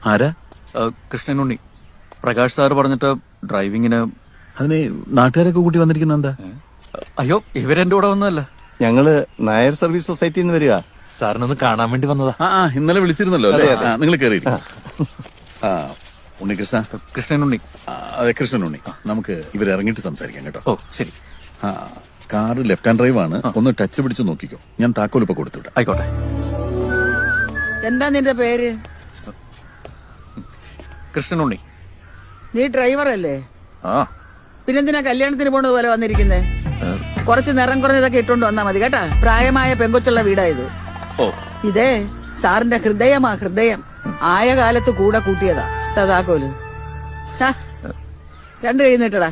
ആരാ? കൃഷ്ണനുണ്ണി. പ്രകാശ് സാറ് പറഞ്ഞിട്ട് ഡ്രൈവിങ്ങിന്. അതിന് നാട്ടുകാരൊക്കെ കൂട്ടി വന്നിരിക്കുന്ന എന്താ? അയ്യോ, ഇവരെന്റെ കൂടെ വന്നതല്ല. ഞങ്ങള് നായർ സർവീസ് സൊസൈറ്റിയിൽ നിന്ന് വരിക. സാറിനൊന്ന് കാണാൻ വേണ്ടി വന്നതാ. ഇന്നലെ വിളിച്ചിരുന്നല്ലോ അല്ലേ? നിങ്ങൾ കയറിയിരിക്കും. ഉണ്ണികൃഷ്ണ. കൃഷ്ണനുണ്ണി. അതെ, കൃഷ്ണനുണ്ണി. നമുക്ക് ഇവർ ഇറങ്ങിയിട്ട് സംസാരിക്കാം കേട്ടോ. ഓ ശരി. കാറ് ലെഫ്റ്റ് ഹാൻഡ് ഡ്രൈവ് ആണ്. ഒന്ന് ടച്ച് പിടിച്ച് നോക്കിക്കോ. ഞാൻ താക്കോൽ ഇപ്പൊ കൊടുത്തുവിടാം. ആയിക്കോട്ടെ. എന്താ നിന്റെ പേര്? കൃഷ്ണനുണ്ണി. നീ ഡ്രൈവർ അല്ലേ? ആ. പിന്നെന്തിനാ കല്യാണത്തിന് പോണത് പോലെ വന്നിരിക്കുന്നേ? കുറച്ച് നിറം കുറഞ്ഞതൊക്കെ ഇട്ടോണ്ട് വന്നാ മതി കേട്ടാ. പ്രായമായ പെങ്കൊച്ചുള്ള വീടായത്. ഓ. ഇതേ സാറിന്റെ ഹൃദയമാ, ഹൃദയം. ആയ കാലത്ത് കൂടെ കൂട്ടിയതാ. താക്കോല് രണ്ട് കൈ നീട്ടടാ.